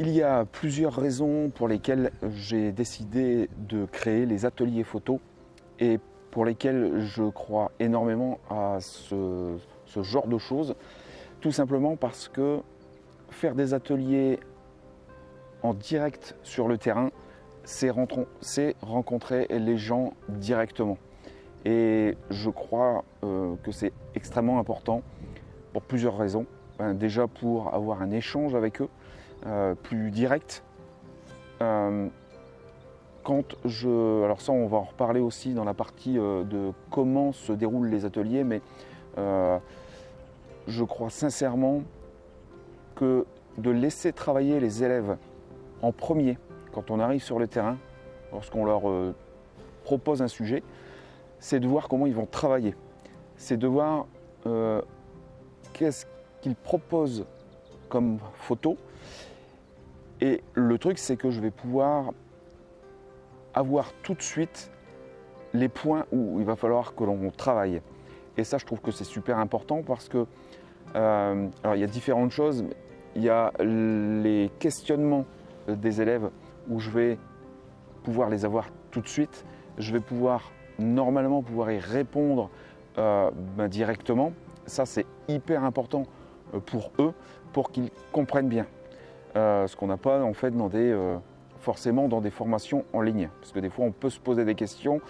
Il y a plusieurs raisons pour lesquelles j'ai décidé de créer les ateliers photo et pour lesquelles je crois énormément à ce genre de choses. Tout simplement parce que faire des ateliers en direct sur le terrain, c'est rencontrer les gens directement. Et je crois que c'est extrêmement important pour plusieurs raisons. Déjà pour avoir un échange avec eux plus direct. Alors ça on va en reparler aussi dans la partie de comment se déroulent les ateliers, mais je crois sincèrement que de laisser travailler les élèves en premier quand on arrive sur le terrain, lorsqu'on leur propose un sujet, c'est de voir comment ils vont travailler. C'est de voir qu'est-ce qu'ils proposent comme photo. Et le truc, c'est que je vais pouvoir avoir tout de suite les points où il va falloir que l'on travaille. Et ça, je trouve que c'est super important parce que, alors il y a différentes choses. Il y a les questionnements des élèves où je vais pouvoir les avoir tout de suite. Je vais normalement pouvoir y répondre directement. Ça, c'est hyper important pour eux, pour qu'ils comprennent bien. Ce qu'on n'a pas en fait forcément dans des formations en ligne. Parce que des fois, on peut se poser des questions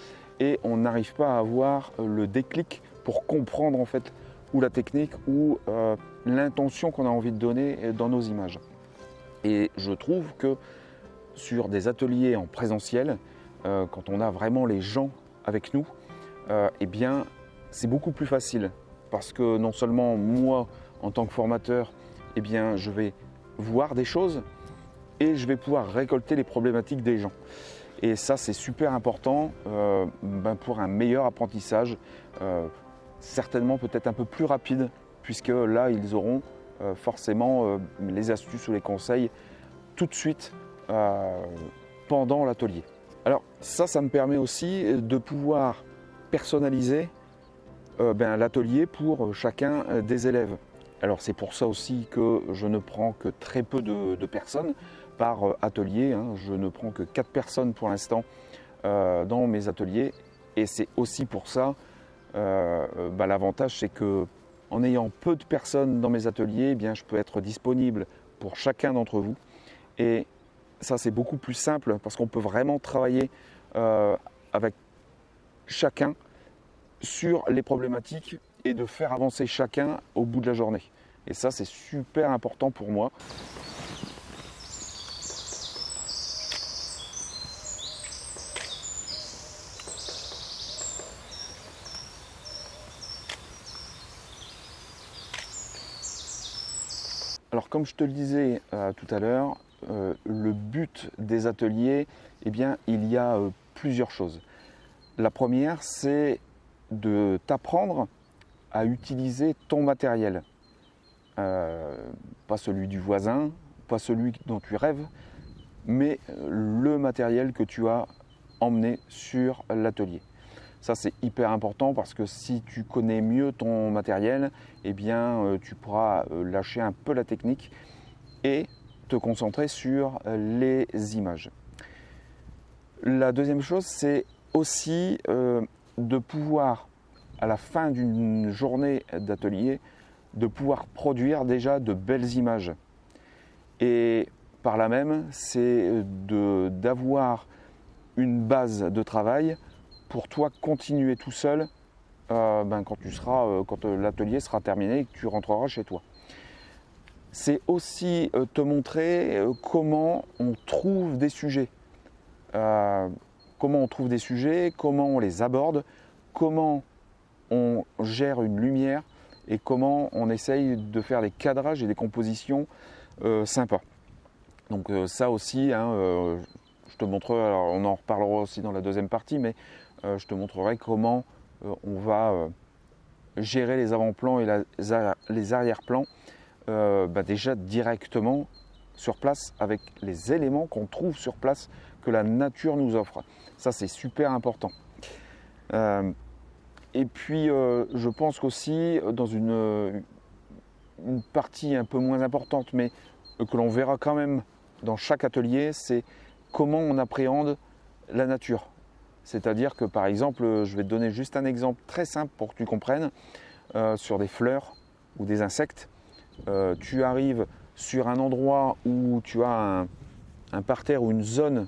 et on n'arrive pas à avoir le déclic pour comprendre en fait ou la technique ou l'intention qu'on a envie de donner dans nos images. Et je trouve que sur des ateliers en présentiel, quand on a vraiment les gens avec nous, eh bien, c'est beaucoup plus facile. Parce que non seulement moi, en tant que formateur, eh bien, je vais voir des choses et je vais pouvoir récolter les problématiques des gens. Et ça, c'est super important pour un meilleur apprentissage, certainement peut-être un peu plus rapide, puisque là, ils auront forcément les astuces ou les conseils tout de suite pendant l'atelier. Alors ça me permet aussi de pouvoir personnaliser l'atelier pour chacun des élèves. Alors c'est pour ça aussi que je ne prends que très peu de personnes par atelier. Je ne prends que 4 personnes pour l'instant dans mes ateliers. Et c'est aussi pour ça, l'avantage c'est que en ayant peu de personnes dans mes ateliers, eh bien, je peux être disponible pour chacun d'entre vous. Et ça c'est beaucoup plus simple parce qu'on peut vraiment travailler avec chacun sur les problématiques et de faire avancer chacun au bout de la journée. Et ça, c'est super important pour moi. Alors, comme je te le disais tout à l'heure, le but des ateliers, eh bien, il y a plusieurs choses. La première, c'est de t'apprendre à utiliser ton matériel. Pas celui du voisin, pas celui dont tu rêves, mais le matériel que tu as emmené sur l'atelier. Ça, c'est hyper important parce que si tu connais mieux ton matériel, eh bien, tu pourras lâcher un peu la technique et te concentrer sur les images. La deuxième chose, c'est aussi de pouvoir, à la fin d'une journée d'atelier, de pouvoir produire déjà de belles images. Et par là même, c'est d'avoir une base de travail pour toi continuer tout seul quand l'atelier sera terminé et que tu rentreras chez toi. C'est aussi te montrer comment on trouve des sujets. Comment on les aborde, comment on gère une lumière et comment on essaye de faire des cadrages et des compositions sympas. Donc ça aussi, je te montrerai, alors on en reparlera aussi dans la deuxième partie, mais je te montrerai comment on va gérer les avant-plans et les arrière-plans déjà directement sur place avec les éléments qu'on trouve sur place que la nature nous offre. Ça, c'est super important. Et puis, je pense qu'aussi, dans une partie un peu moins importante, mais que l'on verra quand même dans chaque atelier, c'est comment on appréhende la nature. C'est-à-dire que par exemple, je vais te donner juste un exemple très simple pour que tu comprennes, sur des fleurs ou des insectes. Tu arrives sur un endroit où tu as un parterre ou une zone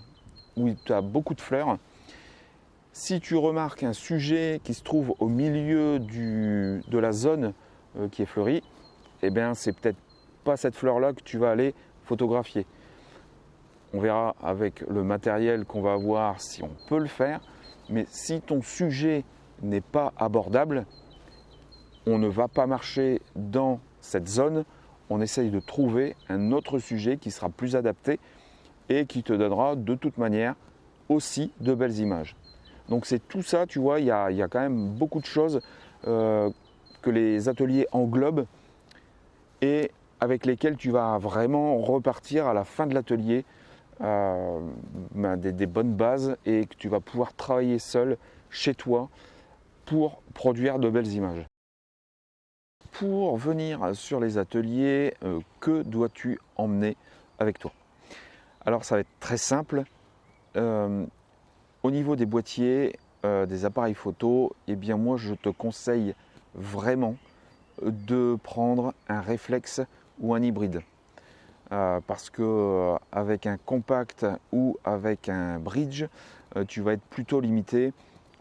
où tu as beaucoup de fleurs. Si tu remarques un sujet qui se trouve au milieu de la zone qui est fleurie, eh bien c'est peut-être pas cette fleur-là que tu vas aller photographier. On verra avec le matériel qu'on va avoir si on peut le faire, mais si ton sujet n'est pas abordable, on ne va pas marcher dans cette zone, on essaye de trouver un autre sujet qui sera plus adapté et qui te donnera de toute manière aussi de belles images. Donc c'est tout ça, tu vois, il y a quand même beaucoup de choses que les ateliers englobent et avec lesquelles tu vas vraiment repartir à la fin de l'atelier des bonnes bases et que tu vas pouvoir travailler seul chez toi pour produire de belles images. Pour venir sur les ateliers, que dois-tu emmener avec toi? Alors ça va être très simple. Au niveau des boîtiers, des appareils photo, eh bien moi je te conseille vraiment de prendre un réflexe ou un hybride. Parce que avec un compact ou avec un bridge, tu vas être plutôt limité.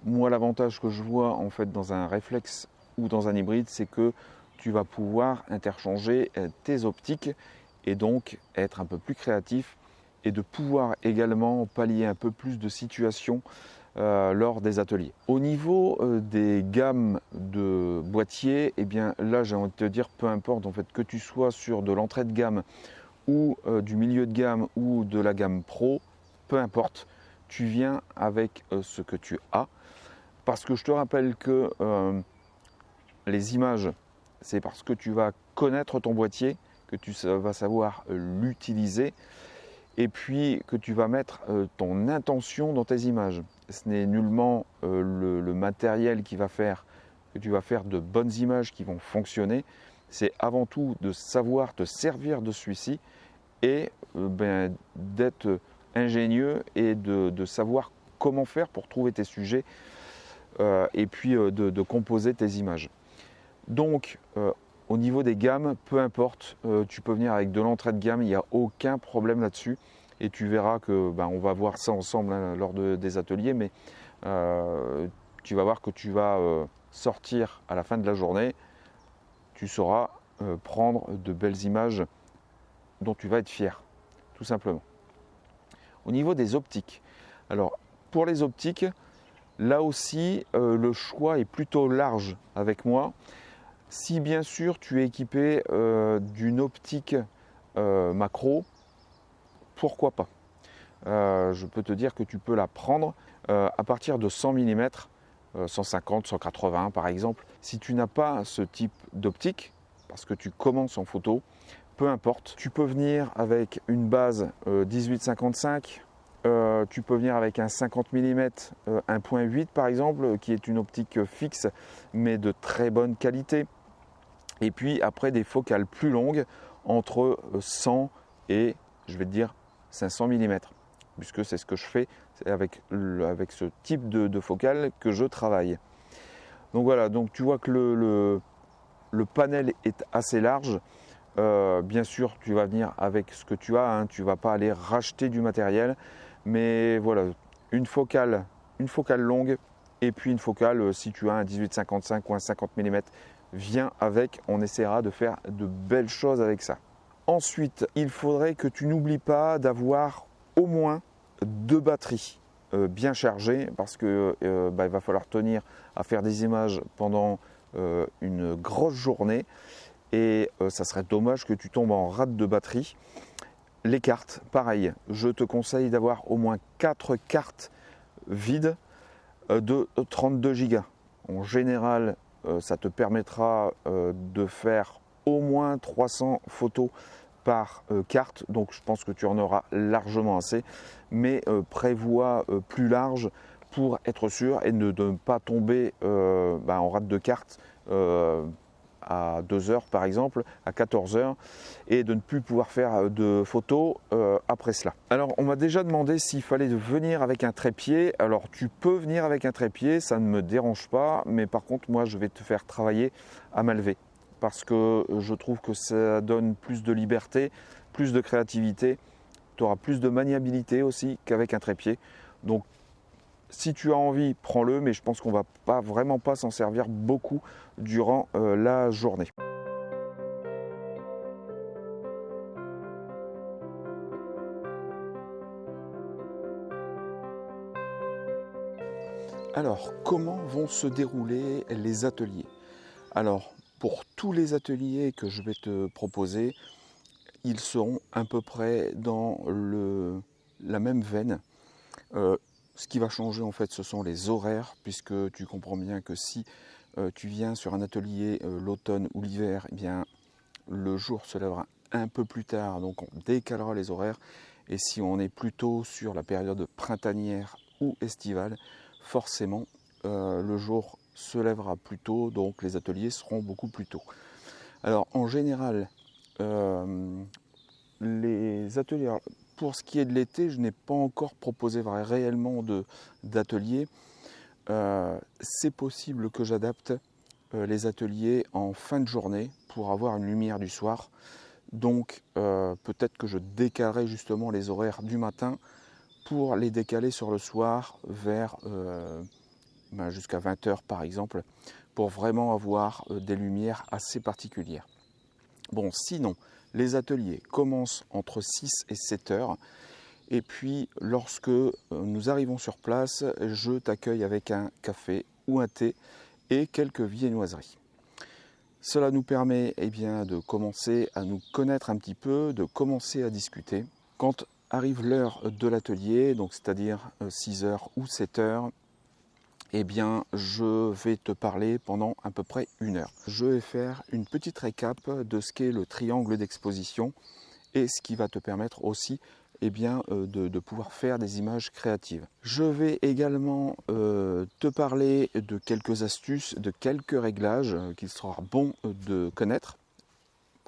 Moi l'avantage que je vois en fait dans un réflexe ou dans un hybride, c'est que tu vas pouvoir interchanger tes optiques et donc être un peu plus créatif et de pouvoir également pallier un peu plus de situations lors des ateliers. Au niveau des gammes de boîtiers, eh bien là j'ai envie de te dire, peu importe en fait que tu sois sur de l'entrée de gamme ou du milieu de gamme ou de la gamme pro, peu importe, tu viens avec ce que tu as. Parce que je te rappelle que les images, c'est parce que tu vas connaître ton boîtier, que tu vas savoir l'utiliser et puis que tu vas mettre ton intention dans tes images. Ce n'est nullement le matériel qui va faire que tu vas faire de bonnes images qui vont fonctionner. C'est avant tout de savoir te servir de celui-ci et d'être ingénieux et de savoir comment faire pour trouver tes sujets et puis de composer tes images. Donc au niveau des gammes, peu importe, tu peux venir avec de l'entrée de gamme, il n'y a aucun problème là-dessus. Et tu verras que, on va voir ça ensemble lors des ateliers, mais tu vas voir que tu vas sortir à la fin de la journée, tu sauras prendre de belles images dont tu vas être fier, tout simplement. Au niveau des optiques, alors pour les optiques, là aussi le choix est plutôt large avec moi. Si bien sûr tu es équipé d'une optique macro, pourquoi pas? Je peux te dire que tu peux la prendre à partir de 100 mm, 150, 180 par exemple. Si tu n'as pas ce type d'optique, parce que tu commences en photo, peu importe, tu peux venir avec une base 18-55, tu peux venir avec un 50 mm 1.8 par exemple, qui est une optique fixe mais de très bonne qualité. Et puis après des focales plus longues, entre 100 et, je vais te dire, 500 mm, puisque c'est ce que je fais avec ce type de focale que je travaille. Donc voilà, donc tu vois que le panel est assez large. Bien sûr, tu vas venir avec ce que tu as, tu ne vas pas aller racheter du matériel, mais voilà, une focale longue et puis une focale, si tu as un 18-55 ou un 50 mm, viens avec, on essaiera de faire de belles choses avec ça. Ensuite, il faudrait que tu n'oublies pas d'avoir au moins 2 batteries bien chargées parce que il va falloir tenir à faire des images pendant une grosse journée et ça serait dommage que tu tombes en rate de batterie. Les cartes, pareil, je te conseille d'avoir au moins 4 cartes vides de 32 Go. En général, ça te permettra de faire au moins 300 photos par carte, donc je pense que tu en auras largement assez, mais prévois plus large pour être sûr et ne pas tomber en rate de carte à 2 heures par exemple, à 14 heures, et de ne plus pouvoir faire de photos après cela. Alors on m'a déjà demandé s'il fallait venir avec un trépied. Alors tu peux venir avec un trépied, ça ne me dérange pas, mais par contre moi je vais te faire travailler à main levée, parce que je trouve que ça donne plus de liberté, plus de créativité, tu auras plus de maniabilité aussi qu'avec un trépied. Donc si tu as envie, prends-le, mais je pense qu'on ne va vraiment pas s'en servir beaucoup durant la journée. Alors, comment vont se dérouler les ateliers? Alors, pour tous les ateliers que je vais te proposer, ils seront à peu près dans la même veine. Ce qui va changer en fait, ce sont les horaires, puisque tu comprends bien que si tu viens sur un atelier l'automne ou l'hiver, eh bien le jour se lèvera un peu plus tard, donc on décalera les horaires. Et si on est plutôt sur la période printanière ou estivale, forcément le jour se lèvera plus tôt, donc les ateliers seront beaucoup plus tôt. Alors en général, les ateliers, pour ce qui est de l'été, je n'ai pas encore proposé réellement d'ateliers. C'est possible que j'adapte les ateliers en fin de journée pour avoir une lumière du soir. Donc peut-être que je décalerai justement les horaires du matin pour les décaler sur le soir vers jusqu'à 20 h par exemple, pour vraiment avoir des lumières assez particulières. Bon, sinon, les ateliers commencent entre 6 et 7 heures. Et puis, lorsque nous arrivons sur place, je t'accueille avec un café ou un thé et quelques viennoiseries. Cela nous permet bien, de commencer à nous connaître un petit peu, de commencer à discuter. Quand arrive l'heure de l'atelier, donc c'est-à-dire 6 heures ou 7 heures, eh bien, je vais te parler pendant à peu près 1 heure. Je vais faire une petite récap de ce qu'est le triangle d'exposition et ce qui va te permettre aussi de pouvoir faire des images créatives. Je vais également te parler de quelques astuces, de quelques réglages qu'il sera bon de connaître,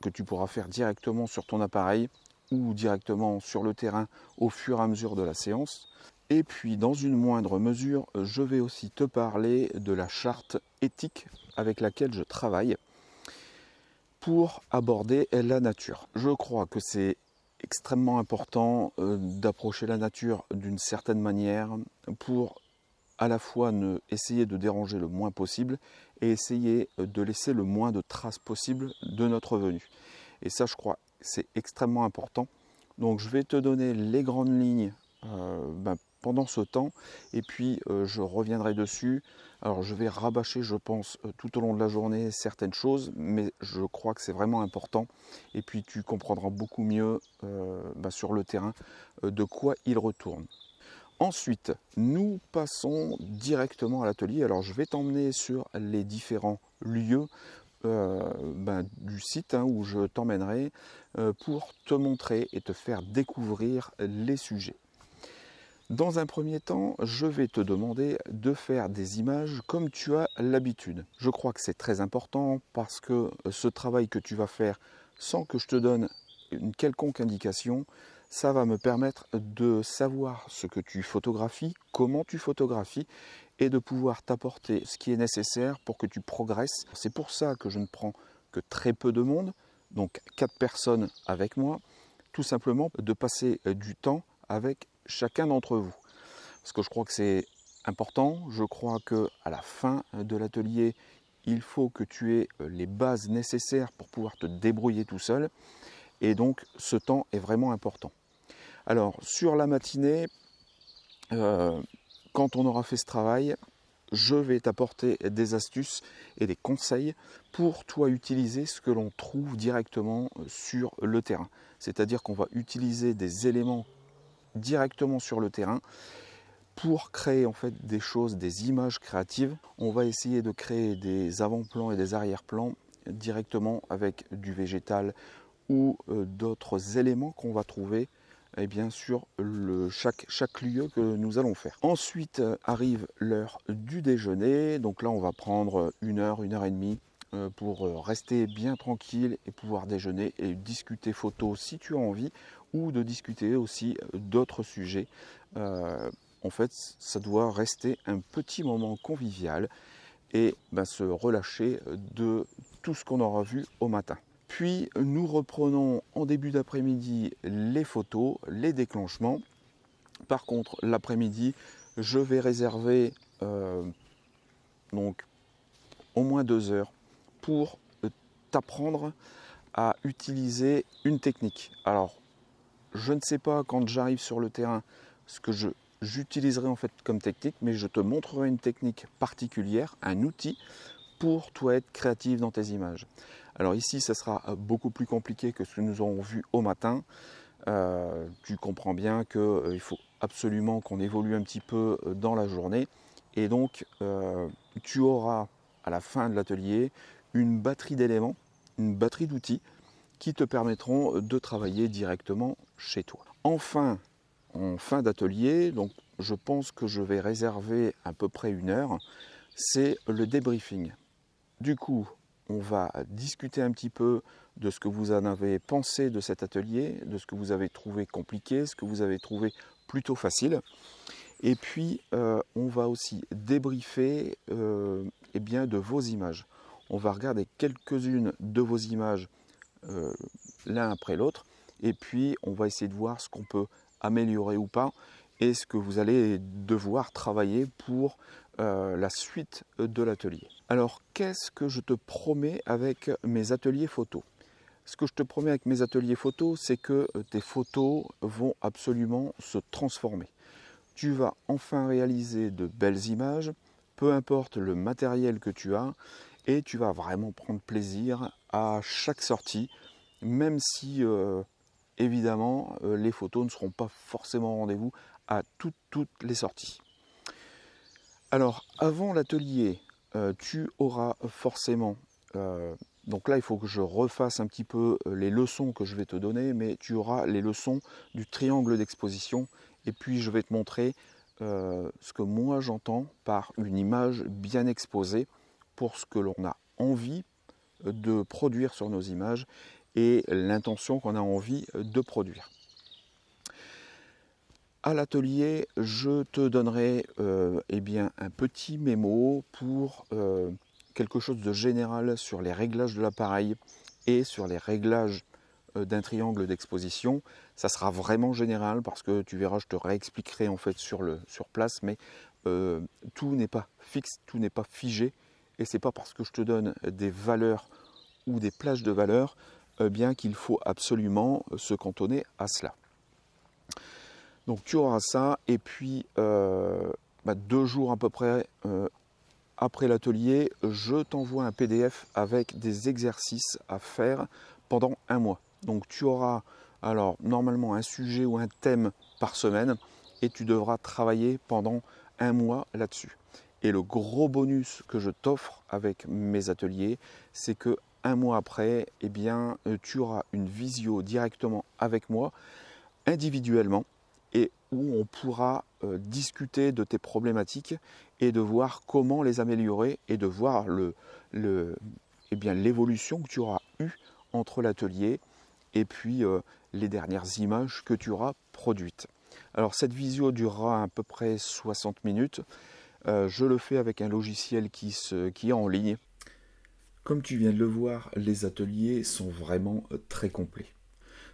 que tu pourras faire directement sur ton appareil ou directement sur le terrain au fur et à mesure de la séance. Et puis, dans une moindre mesure, je vais aussi te parler de la charte éthique avec laquelle je travaille pour aborder la nature. Je crois que c'est extrêmement important d'approcher la nature d'une certaine manière pour à la fois essayer de déranger le moins possible et essayer de laisser le moins de traces possible de notre venue. Et ça, je crois, c'est extrêmement important. Donc, je vais te donner les grandes lignes pendant ce temps, et puis je reviendrai dessus. Alors je vais rabâcher, je pense, tout au long de la journée certaines choses, mais je crois que c'est vraiment important, et puis tu comprendras beaucoup mieux sur le terrain de quoi il retourne. Ensuite, nous passons directement à l'atelier. Alors je vais t'emmener sur les différents lieux du site où je t'emmènerai pour te montrer et te faire découvrir les sujets. Dans un premier temps, je vais te demander de faire des images comme tu as l'habitude. Je crois que c'est très important parce que ce travail que tu vas faire sans que je te donne une quelconque indication, ça va me permettre de savoir ce que tu photographies, comment tu photographies et de pouvoir t'apporter ce qui est nécessaire pour que tu progresses. C'est pour ça que je ne prends que très peu de monde, donc 4 personnes avec moi, tout simplement de passer du temps avec chacun d'entre vous. Parce que je crois que c'est important, je crois qu'à la fin de l'atelier, il faut que tu aies les bases nécessaires pour pouvoir te débrouiller tout seul. Et donc ce temps est vraiment important. Alors sur la matinée, quand on aura fait ce travail, je vais t'apporter des astuces et des conseils pour toi utiliser ce que l'on trouve directement sur le terrain. C'est-à-dire qu'on va utiliser des éléments directement sur le terrain pour créer en fait des choses, des images créatives. On va essayer de créer des avant-plans et des arrière-plans directement avec du végétal ou d'autres éléments qu'on va trouver sur chaque lieu que nous allons faire. Ensuite arrive l'heure du déjeuner. Donc là, on va prendre 1 heure, 1 heure et demie pour rester bien tranquille et pouvoir déjeuner et discuter photo si tu as envie, ou de discuter aussi d'autres sujets. En fait, ça doit rester un petit moment convivial et se relâcher de tout ce qu'on aura vu au matin. Puis nous reprenons en début d'après-midi les photos, les déclenchements. Par contre, l'après-midi, je vais réserver donc au moins 2 heures pour t'apprendre à utiliser une technique. Alors, je ne sais pas quand j'arrive sur le terrain ce que j'utiliserai en fait comme technique, mais je te montrerai une technique particulière, un outil pour toi être créatif dans tes images. Alors ici, ça sera beaucoup plus compliqué que ce que nous avons vu au matin. Tu comprends bien qu'il faut absolument qu'on évolue un petit peu dans la journée. Et donc, tu auras à la fin de l'atelier une batterie d'éléments, une batterie d'outils qui te permettront de travailler directement chez toi. Enfin, en fin d'atelier, donc je pense que je vais réserver à peu près 1 heure, c'est le débriefing. Du coup, on va discuter un petit peu de ce que vous en avez pensé de cet atelier, de ce que vous avez trouvé compliqué, ce que vous avez trouvé plutôt facile. Et puis, on va aussi débriefer de vos images. On va regarder quelques-unes de vos images l'un après l'autre. Et puis, on va essayer de voir ce qu'on peut améliorer ou pas et ce que vous allez devoir travailler pour la suite de l'atelier. Alors, qu'est-ce que je te promets avec mes ateliers photos? Ce que je te promets avec mes ateliers photos, c'est que tes photos vont absolument se transformer. Tu vas enfin réaliser de belles images, peu importe le matériel que tu as, et tu vas vraiment prendre plaisir à chaque sortie, même si évidemment les photos ne seront pas forcément au rendez-vous à toutes les sorties. Alors avant l'atelier, tu auras forcément, donc là il faut que je refasse un petit peu les leçons que je vais te donner, mais tu auras les leçons du triangle d'exposition et puis je vais te montrer ce que moi j'entends par une image bien exposée pour ce que l'on a envie de produire sur nos images et l'intention qu'on a envie de produire. À l'atelier, je te donnerai un petit mémo pour quelque chose de général sur les réglages de l'appareil et sur les réglages d'un triangle d'exposition. Ça sera vraiment général parce que tu verras, je te réexpliquerai en fait sur place, mais tout n'est pas fixe, tout n'est pas figé et c'est pas parce que je te donne des valeurs ou des plages de valeurs bien qu'il faut absolument se cantonner à cela. Donc tu auras ça et puis 2 jours à peu près après l'atelier, je t'envoie un PDF avec des exercices à faire pendant 1 mois. Donc tu auras alors normalement un sujet ou un thème par semaine et tu devras travailler pendant 1 mois là-dessus. Et le gros bonus que je t'offre avec mes ateliers, c'est que 1 mois après, tu auras une visio directement avec moi, individuellement, et où on pourra discuter de tes problématiques et de voir comment les améliorer et de voir l'évolution que tu auras eue entre l'atelier et puis les dernières images que tu auras produites. Alors cette visio durera à peu près 60 minutes. Je le fais avec un logiciel qui est en ligne. Comme tu viens de le voir, les ateliers sont vraiment très complets.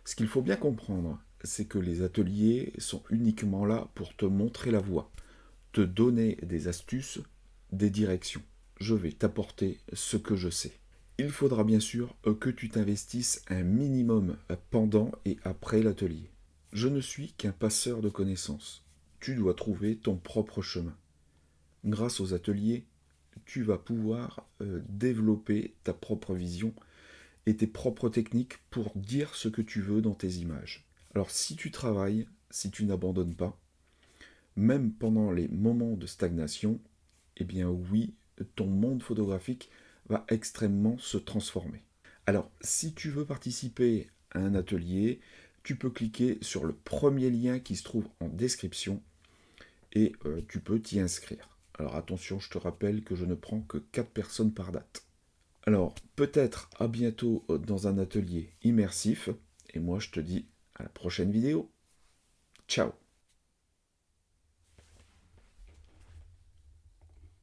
Ce qu'il faut bien comprendre, c'est que les ateliers sont uniquement là pour te montrer la voie, te donner des astuces, des directions. Je vais t'apporter ce que je sais. Il faudra bien sûr que tu t'investisses un minimum pendant et après l'atelier. Je ne suis qu'un passeur de connaissances. Tu dois trouver ton propre chemin. Grâce aux ateliers, tu vas pouvoir développer ta propre vision et tes propres techniques pour dire ce que tu veux dans tes images. Alors si tu travailles, si tu n'abandonnes pas, même pendant les moments de stagnation, oui, ton monde photographique va extrêmement se transformer. Alors si tu veux participer à un atelier, tu peux cliquer sur le premier lien qui se trouve en description et tu peux t'y inscrire. Alors attention, je te rappelle que je ne prends que 4 personnes par date. Alors, peut-être à bientôt dans un atelier immersif. Et moi, je te dis à la prochaine vidéo. Ciao!